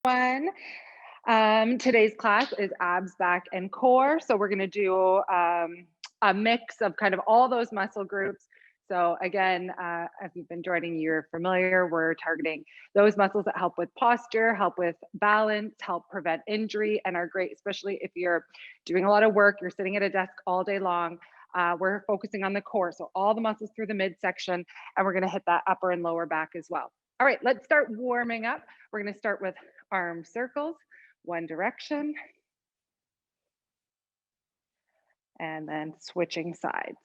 One. Today's class is abs, back, and core. So we're going to do a mix of kind of all those muscle groups. So again, if you've been joining, you're familiar, we're targeting those muscles that help with posture, help with balance, help prevent injury, and are great, especially if you're doing a lot of work, you're sitting at a desk all day long. We're focusing on the core. So all the muscles through the midsection, and we're going to hit that upper and lower back as well. All right, let's start warming up. We're going to start with arm circles, one direction, and then switching sides.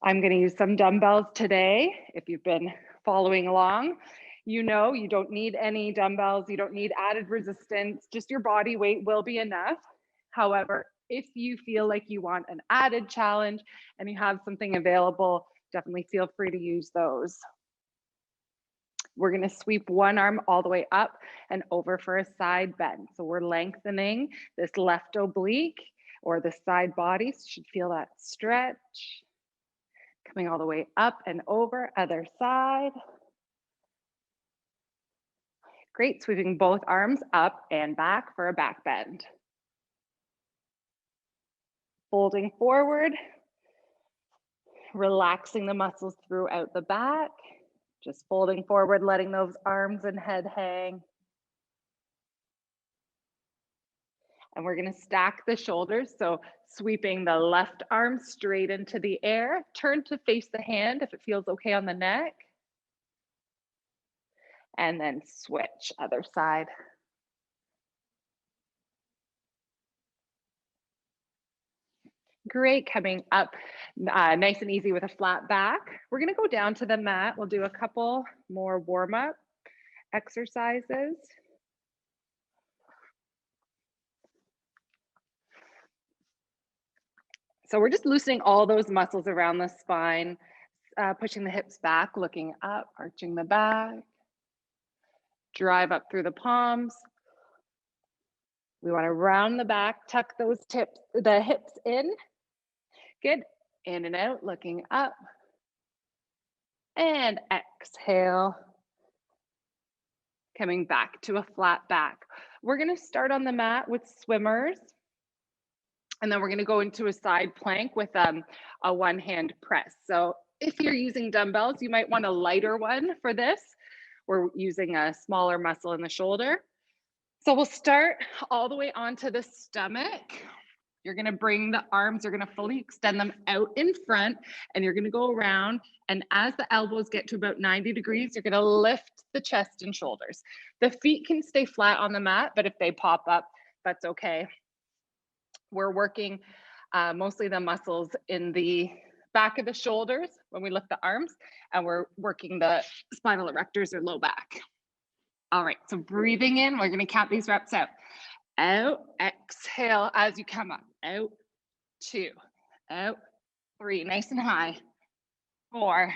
I'm going to use some dumbbells today. If you've been following along, you know you don't need any dumbbells. You don't need added resistance. Just your body weight will be enough. However, if you feel like you want an added challenge and you have something available, definitely feel free to use those. We're going to sweep one arm all the way up and over for a side bend. So we're lengthening this left oblique or the side body. So you should feel that stretch. Coming all the way up and over, other side. Great, sweeping both arms up and back for a back bend. Folding forward, relaxing the muscles throughout the back. Just folding forward, letting those arms and head hang. And we're going to stack the shoulders. So sweeping the left arm straight into the air. Turn to face the hand if it feels okay on the neck. And then switch, other side. Great, coming up nice and easy with a flat back. We're going to go down to the mat. We'll do a couple more warm-up exercises. So we're just loosening all those muscles around the spine, pushing the hips back, looking up, arching the back. Drive up through the palms. We want to round the back, tuck those the hips in. Good. In and out, looking up. And exhale. Coming back to a flat back. We're going to start on the mat with swimmers. And then we're going to go into a side plank with a one-hand press. So if you're using dumbbells, you might want a lighter one for this. We're using a smaller muscle in the shoulder. So we'll start all the way onto the stomach. You're going to bring the arms, you're going to fully extend them out in front, and you're going to go around. And as the elbows get to about 90 degrees, you're going to lift the chest and shoulders. The feet can stay flat on the mat, but if they pop up, that's okay. We're working mostly the muscles in the back of the shoulders when we lift the arms, and we're working the spinal erectors or low back. All right, so breathing in, we're going to count these reps out. Out, exhale as you come up. Out, 2, out, 3, nice and high. 4,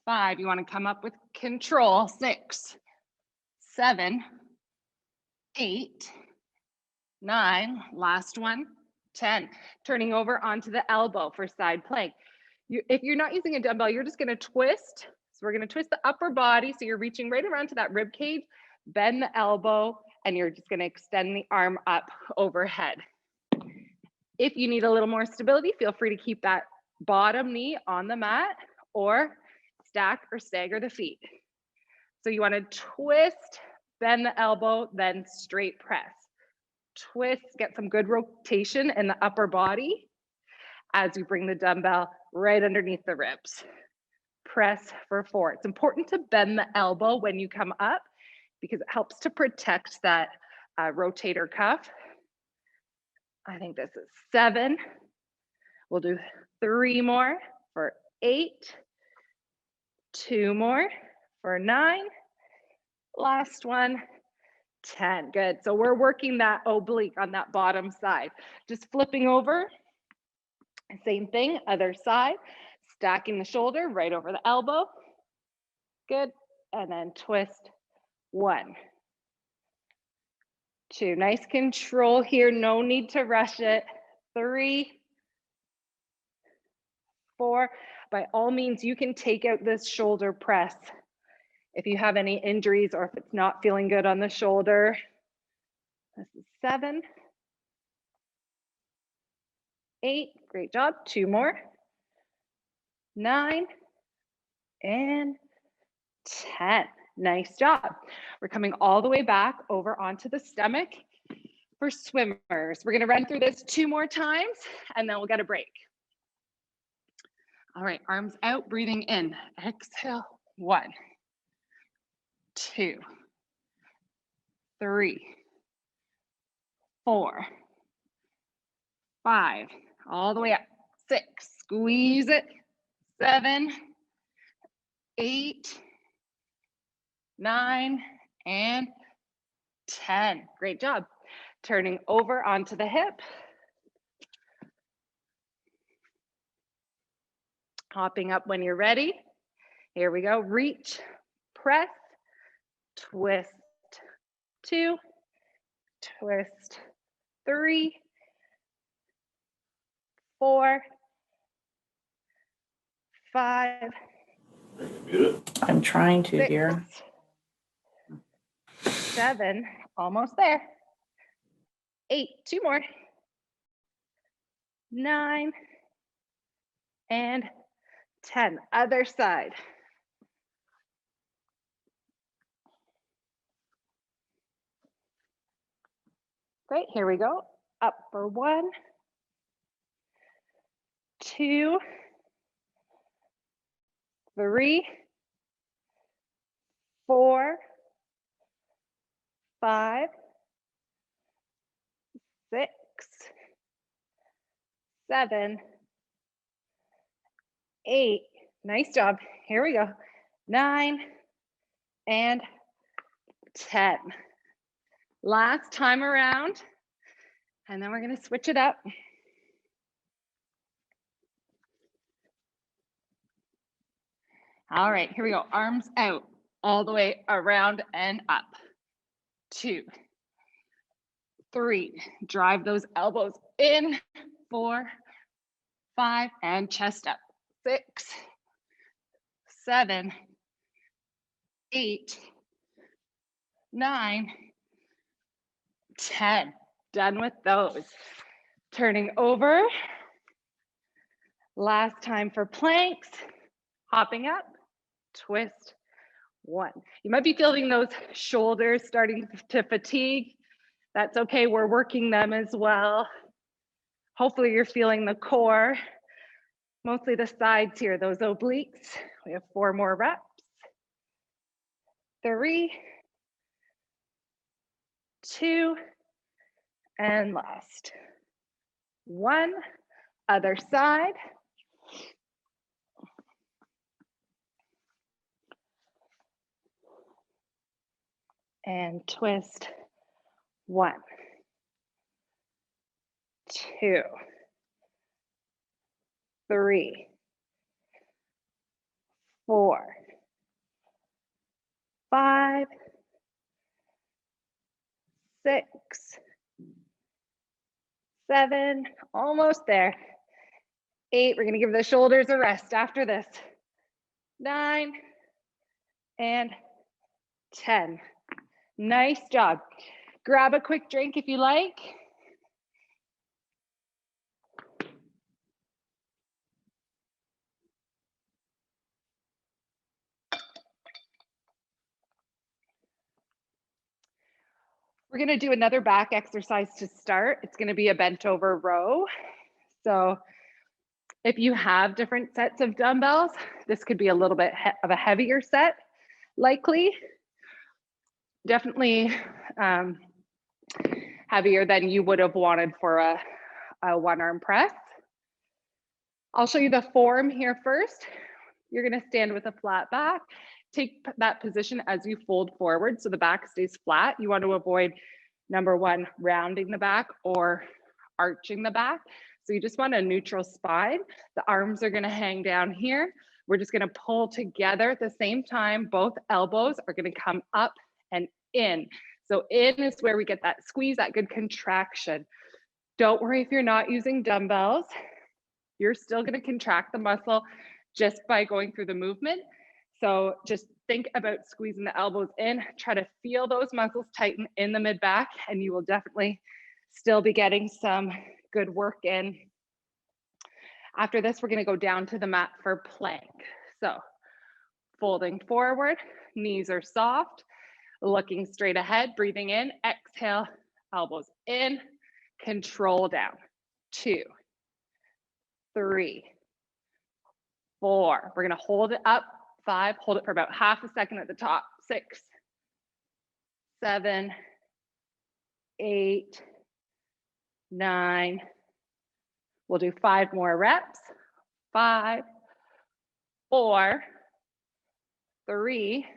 5, you want to come up with control. 6, 7, 8, 9, last one, 10. Turning over onto the elbow for side plank. If you're not using a dumbbell, you're just going to twist. So we're going to twist the upper body. So you're reaching right around to that rib cage, bend the elbow, and you're just going to extend the arm up overhead. If you need a little more stability, feel free to keep that bottom knee on the mat or stack or stagger the feet. So you want to twist, bend the elbow, then straight press. Twist, get some good rotation in the upper body as you bring the dumbbell right underneath the ribs. Press for 4. It's important to bend the elbow when you come up because it helps to protect that rotator cuff. I think this is 7. We'll do 3 more for 8. 2 more for 9. Last one, 10. Good. So we're working that oblique on that bottom side. Just flipping over. Same thing, other side. Stacking the shoulder right over the elbow. Good. And then twist. 1, 2. Nice control here. No need to rush it. 3, 4. By all means, you can take out this shoulder press If you have any injuries or if it's not feeling good on the shoulder, this is 7, 8, great job, 2 more, 9, and 10. Nice job. We're coming all the way back over onto the stomach for swimmers. We're gonna run through this 2 more times and then we'll get a break. All right, arms out, breathing in. Exhale, 1, 2, 3, 4, 5, all the way up, 6, squeeze it, 7, 8, 9, and 10. Great job. Turning over onto the hip. Hopping up when you're ready. Here we go. Reach, press, twist, 2, twist, 3, 4, 5. I'm trying to, 6, dear. 7, almost there. 8, 2 more. 9, and 10. Other side. Great, here we go. Up for 1, 2, 3, 4, 5, 6, 7, 8. Nice job. Here we go. 9 and 10. Last time around. And then we're going to switch it up. All right, here we go. Arms out all the way around and up. 2, 3, drive those elbows in. 4, 5, and chest up. 6, 7, 8, 9, 10. Done with those. Turning over. Last time for planks. Hopping up, twist, 1. You might be feeling those shoulders starting to fatigue. That's okay, we're working them as well. Hopefully you're feeling the core, mostly the sides here, those obliques. We have 4 more reps. 3, 2, and last. 1, other side. And twist, 1, 2, 3, 4, 5, 6, 7, almost there. 8, we're gonna give the shoulders a rest after this. 9 and 10. Nice job. Grab a quick drink if you like. We're gonna do another back exercise to start. It's gonna be a bent over row. So if you have different sets of dumbbells, this could be a little bit of a heavier set, likely. Definitely heavier than you would have wanted for a one-arm press. I'll show you the form here first. You're gonna stand with a flat back. Take that position as you fold forward so the back stays flat. You want to avoid, number 1, rounding the back or arching the back. So you just want a neutral spine. The arms are gonna hang down here. We're just gonna pull together at the same time. Both elbows are gonna come up and in. So in is where we get that squeeze, that good contraction. Don't worry if you're not using dumbbells. You're still gonna contract the muscle just by going through the movement. So just think about squeezing the elbows in, try to feel those muscles tighten in the mid back, and you will definitely still be getting some good work in. After this, we're gonna go down to the mat for plank. So folding forward, knees are soft, looking straight ahead, breathing in, exhale, elbows in, control down. 2, 3, 4. We're gonna hold it up. 5, hold it for about half a second at the top. 6, 7, 8, 9. We'll do 5 more reps. 5, 4, 3,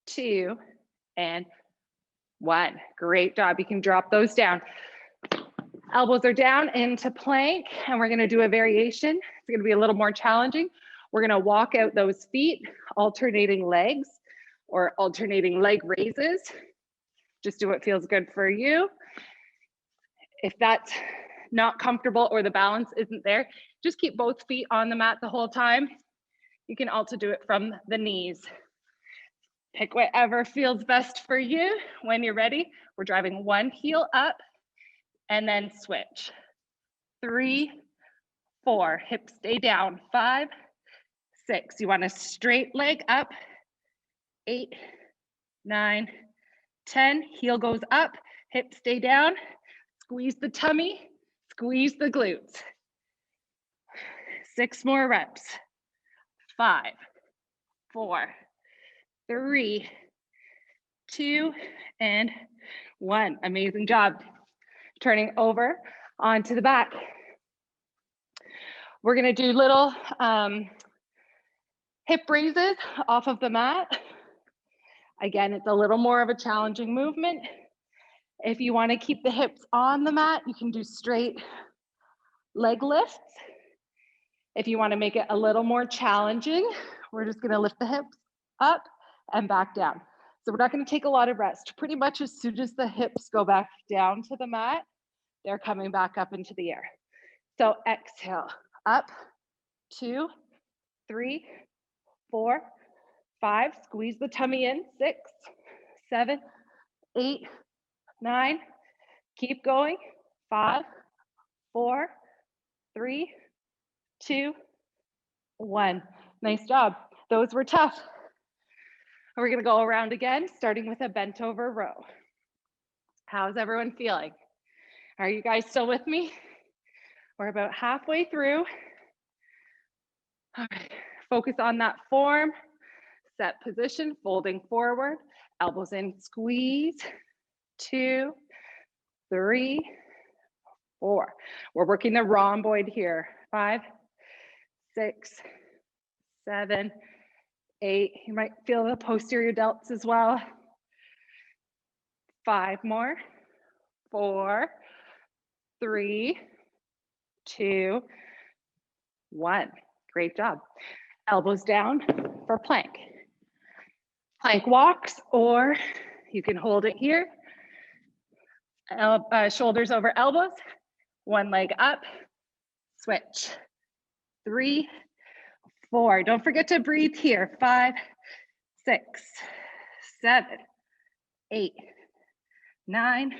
2, and 1. Great job. You can drop those down. Elbows are down into plank, and we're gonna do a variation. It's gonna be a little more challenging. We're gonna walk out those feet, alternating legs or alternating leg raises. Just do what feels good for you. If that's not comfortable or the balance isn't there, just keep both feet on the mat the whole time. You can also do it from the knees. Pick whatever feels best for you. When you're ready, we're driving one heel up and then switch. 3, 4, hips stay down. 5, 6, you want a straight leg up. 8, 9, 10, heel goes up, hips stay down. Squeeze the tummy, squeeze the glutes. 6 more reps. 5, 4, 3, 2, and 1. Amazing job. Turning over onto the back. We're gonna do little hip raises off of the mat. Again, it's a little more of a challenging movement. If you wanna keep the hips on the mat, you can do straight leg lifts. If you wanna make it a little more challenging, we're just gonna lift the hips up and back down. So we're not gonna take a lot of rest. Pretty much as soon as the hips go back down to the mat, they're coming back up into the air. So exhale, up, 2, 3, 4, 5, squeeze the tummy in, 6, 7, 8, 9, keep going, 5, 4, 3, 2, 1. Nice job. Those were tough. We're gonna go around again, starting with a bent over row. How's everyone feeling? Are you guys still with me? We're about halfway through. All right, focus on that form, set position, folding forward, elbows in, squeeze, 2, 3, 4. We're working the rhomboid here. 5, 6, 7, 8. You might feel the posterior delts as well. 5 more. 4, 3, 2, 1. Great job. Elbows down for plank. Plank walks, or you can hold it here. Shoulders over elbows. One leg up. Switch. 3, 4. Don't forget to breathe here. 5, 6, 7, 8, 9,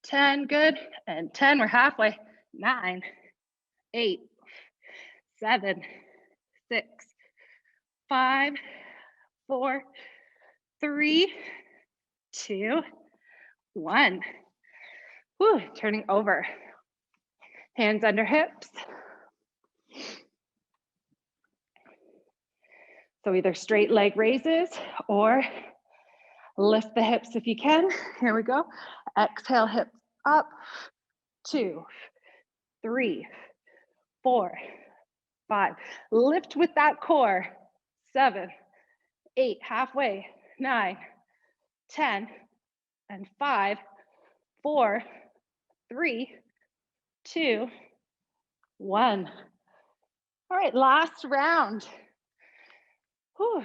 10. Good. And 10. We're halfway. 9, 8, 7, 6, 5, 4, 3, 2, 1. Whew, turning over. Hands under hips. So either straight leg raises or lift the hips if you can. Here we go. Exhale, hips up. 2, 3, 4, 5. Lift with that core. 7, 8, halfway. 9, 10, and 5, 4, 3, 2, 1. All right, last round. Whew.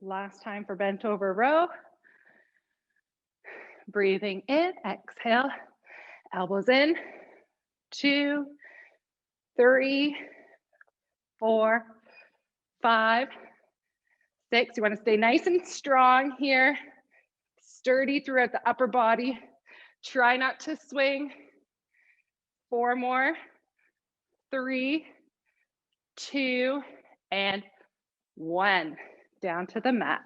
Last time for bent over row. Breathing in, exhale, elbows in, 2, 3, 4, 5, 6. You want to stay nice and strong here. Sturdy throughout the upper body. Try not to swing. 4 more. 3, 2, and 1. Down to the mat.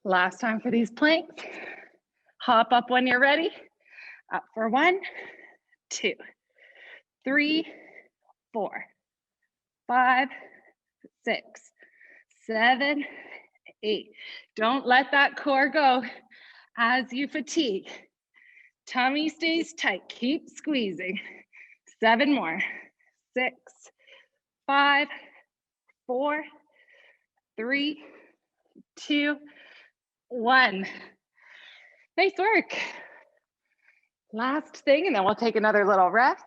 Last time for these planks. Hop up when you're ready. Up for 1, 2, 3, 4, 5, 6, 7, 8. Don't let that core go as you fatigue. Tummy stays tight. Keep squeezing. 7 more. 6, 5, 4, 3, 2, 1. Nice work. Last thing, and then we'll take another little rest.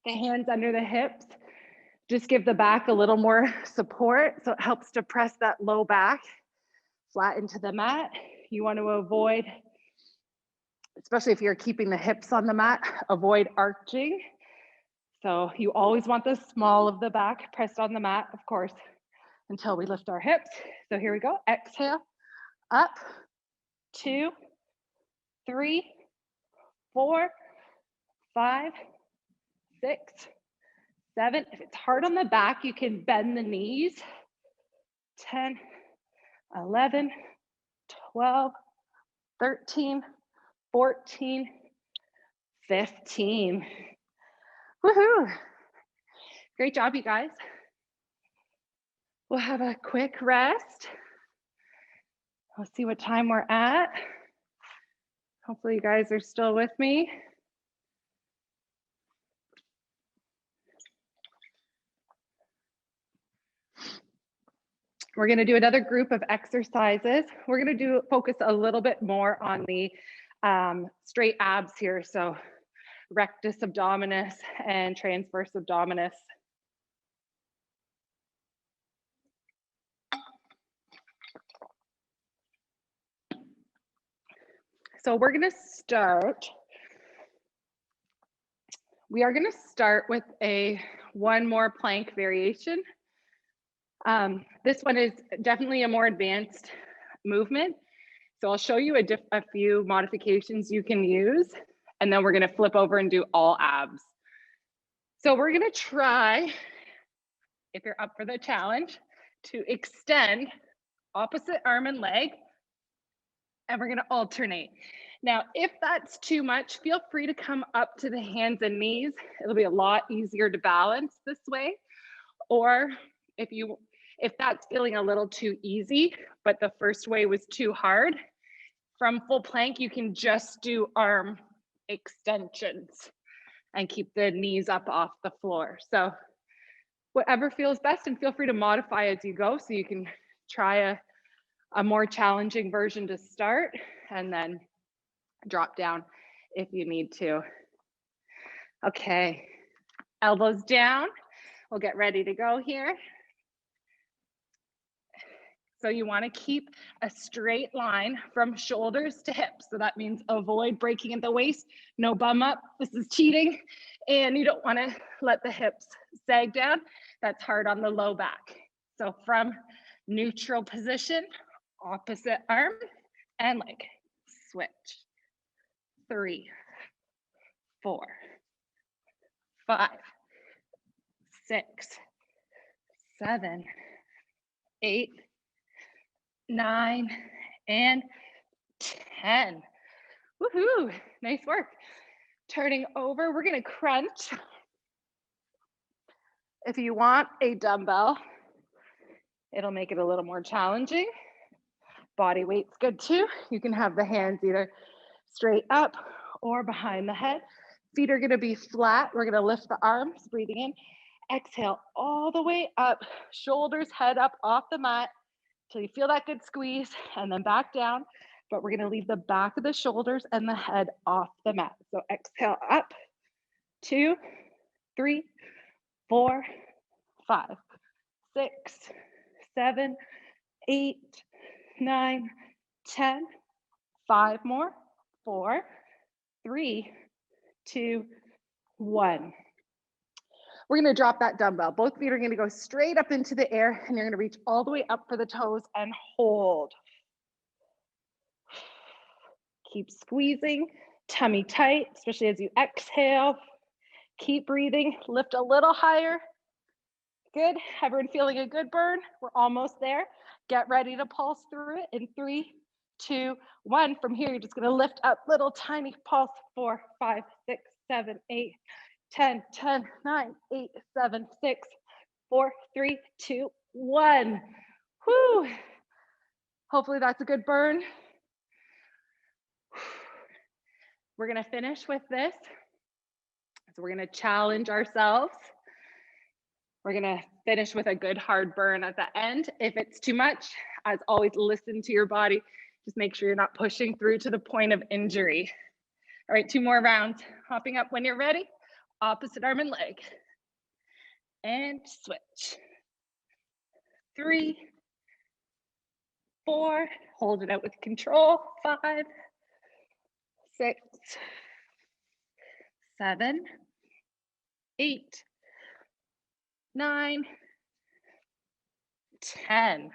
The hands under the hips. Just give the back a little more support, so it helps to press that low back flat into the mat. You want to avoid, especially if you're keeping the hips on the mat, avoid arching. So you always want the small of the back pressed on the mat, of course, until we lift our hips. So here we go. Exhale, up, 2, 3, 4, 5, 6, 7. If it's hard on the back, you can bend the knees. 10, 11, 12, 13, 14, 15. Woohoo! Great job, you guys. We'll have a quick rest. We'll see what time we're at. Hopefully you guys are still with me. We're going to do another group of exercises. We're going to focus a little bit more on the straight abs here. So rectus abdominis and transverse abdominis. So we are going to start with one more plank variation. This one is definitely a more advanced movement. So I'll show you a few modifications you can use, and then we're going to flip over and do all abs. So we're going to try, if you're up for the challenge, to extend opposite arm and leg, and we're going to alternate. Now, if that's too much, feel free to come up to the hands and knees. It'll be a lot easier to balance this way. Or if that's feeling a little too easy, but the first way was too hard, from full plank, you can just do arm extensions and keep the knees up off the floor. So whatever feels best, and feel free to modify as you go, so you can try a more challenging version to start and then drop down if you need to. Okay, elbows down. We'll get ready to go here. So you want to keep a straight line from shoulders to hips. So that means avoid breaking at the waist, no bum up. This is cheating. And you don't want to let the hips sag down. That's hard on the low back. So from neutral position, opposite arm and leg. Switch. 3, 4, 5, 6, 7, 8, 9, and 10. Woohoo! Nice work. Turning over, we're going to crunch. If you want a dumbbell, it'll make it a little more challenging. Body weight's good too. You can have the hands either straight up or behind the head. Feet are going to be flat. We're going to lift the arms, breathing in. Exhale all the way up, shoulders, head up off the mat till you feel that good squeeze, and then back down. But we're going to leave the back of the shoulders and the head off the mat. So exhale up, 2, 3, 4, 5, 6, 7, 8, 9, 10, 5 more, 4, 3, 2, 1. We're gonna drop that dumbbell. Both feet are gonna go straight up into the air and you're gonna reach all the way up for the toes and hold. Keep squeezing, tummy tight, especially as you exhale. Keep breathing, lift a little higher. Good, everyone feeling a good burn? We're almost there. Get ready to pulse through it in 3, 2, 1. From here, you're just gonna lift up little tiny pulse. 4, 5, 6, 7, 8, 10, 10, 9, 8, 7, 6, 4, 3, 2, 1. Whew. Hopefully that's a good burn. We're gonna finish with this. So we're gonna challenge ourselves. We're gonna finish with a good hard burn at the end. If it's too much, as always, listen to your body. Just make sure you're not pushing through to the point of injury. All right, 2 more rounds. Hopping up when you're ready. Opposite arm and leg. And switch. 3, 4, hold it out with control. 5, 6, 7, 8, 9, 10.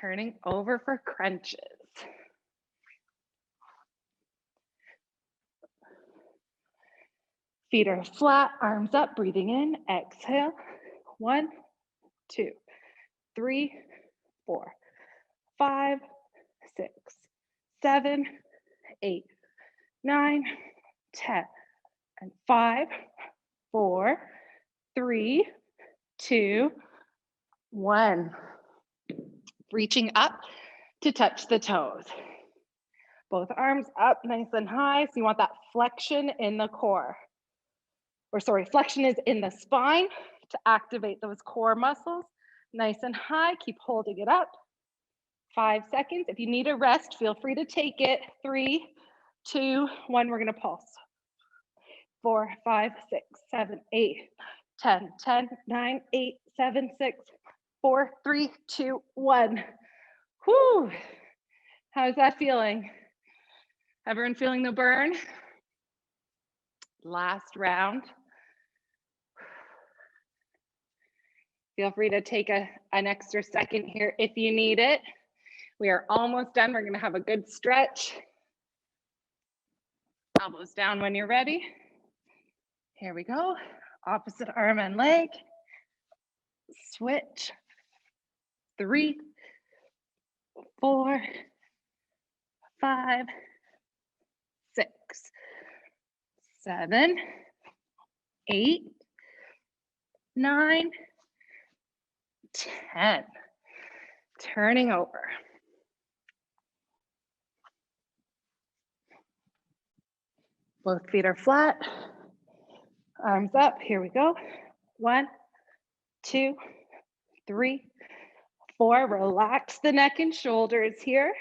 Turning over for crunches. Feet are flat, arms up, breathing in, exhale. 1, 2, 3, 4, 5, 6, 7, 8, 9, 10. And 5, 4, 3, 2, 1. Reaching up to touch the toes. Both arms up nice and high. So you want that flexion in the core. Or sorry, flexion is in the spine to activate those core muscles. Nice and high, keep holding it up. 5 seconds. If you need a rest, feel free to take it. 3, 2, 1, we're gonna pulse. 4, 5, 6, 7, 8, 10, 10, 9, 8, 7, 6, 4, 3, 2, 1. Whew. How's that feeling? Everyone feeling the burn? Last round. Feel free to take an extra second here if you need it. We are almost done. We're gonna have a good stretch. Elbows down when you're ready. Here we go. Opposite arm and leg. Switch. 3, 4, 5, 6, 7, 8, 9, 10. Turning over. Both feet are flat. Arms up. Here we go. 1, 2, 3, 4. Relax the neck and shoulders here.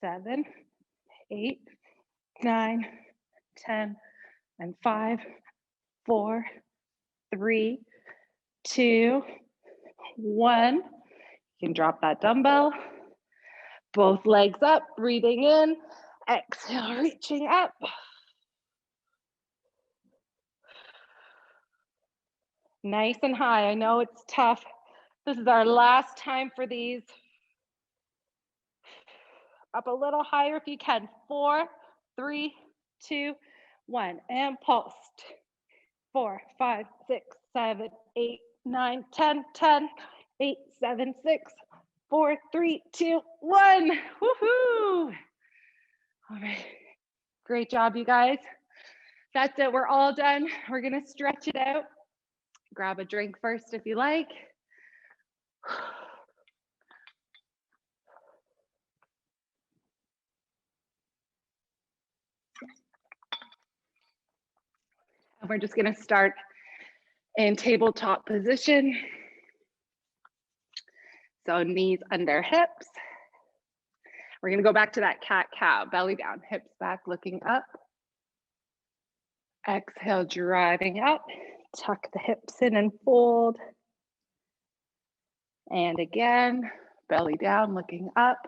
7, 8, 9, 10, and 5, 4, 3, 2, 1. You can drop that dumbbell. Both legs up, breathing in. Exhale, reaching up. Nice and high. I know it's tough. This is our last time for these. Up a little higher if you can. 4, 3, 2, 1. And pulsed. 4, 5, 6, 7, 8, 9, 10, 10, 8, 7, 6, 4, 3, 2, 1. Woohoo! All right. Great job, you guys. That's it. We're all done. We're going to stretch it out. Grab a drink first if you like. And we're just going to start in tabletop position. So knees under hips. We're going to go back to that cat-cow, belly down, hips back, looking up. Exhale, driving up. Tuck the hips in and fold. And again, Belly down, looking up.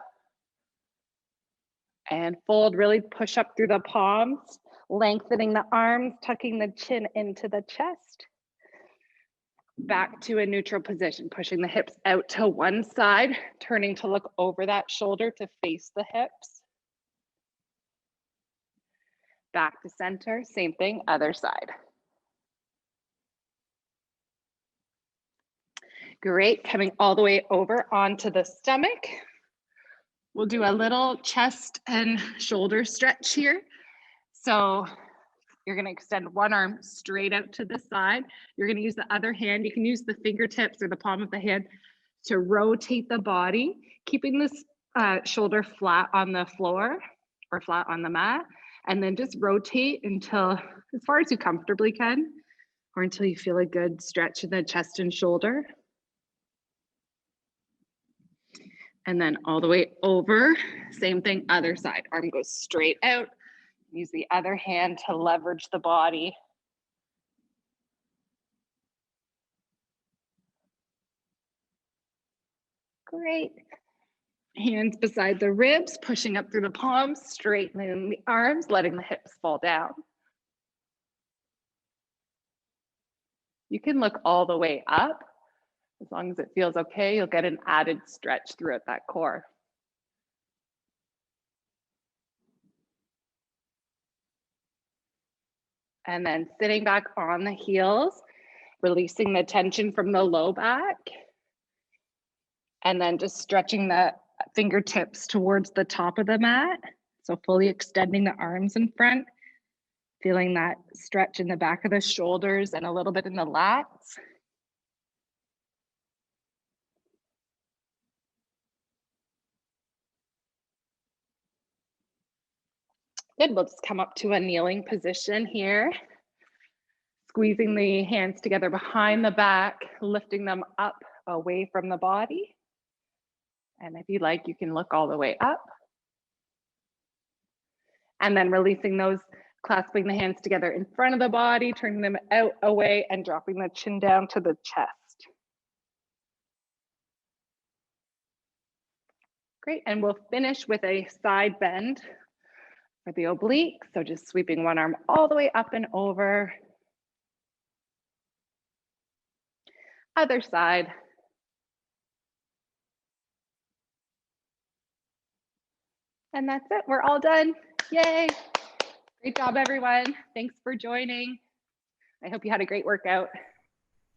And fold, really push up through the palms, lengthening the arms, tucking the chin into the chest. Back to a neutral position, pushing the hips out to one side, turning to look over that shoulder to face the hips. Back to center, same thing, other side. Great, coming all the way over onto the stomach. We'll do a little chest and shoulder stretch here. So you're gonna extend one arm straight out to the side. You're gonna use the other hand. You can use the fingertips or the palm of the hand to rotate the body, keeping this shoulder flat on the floor or flat on the mat. And then just rotate until, as far as you comfortably can, or until you feel a good stretch in the chest and shoulder. And then all the way over, same thing, other side. Arm goes straight out. Use the other hand to leverage the body. Great. Hands beside the ribs, pushing up through the palms, straightening the arms, letting the hips fall down. You can look all the way up. As long as it feels okay, you'll get an added stretch throughout that core. And then sitting back on the heels, releasing the tension from the low back. And then just stretching the fingertips towards the top of the mat. So fully extending the arms in front, feeling that stretch in the back of the shoulders and a little bit in the lats. Good, we'll just come up to a kneeling position here. Squeezing the hands together behind the back, lifting them up away from the body. And if you like, you can look all the way up. And then releasing those, clasping the hands together in front of the body, turning them out, away, and dropping the chin down to the chest. Great, and we'll finish with a side bend for the oblique. So just sweeping one arm all the way up and over. Other side. And that's it, we're all done. Yay. Great job, everyone. Thanks for joining. I hope you had a great workout.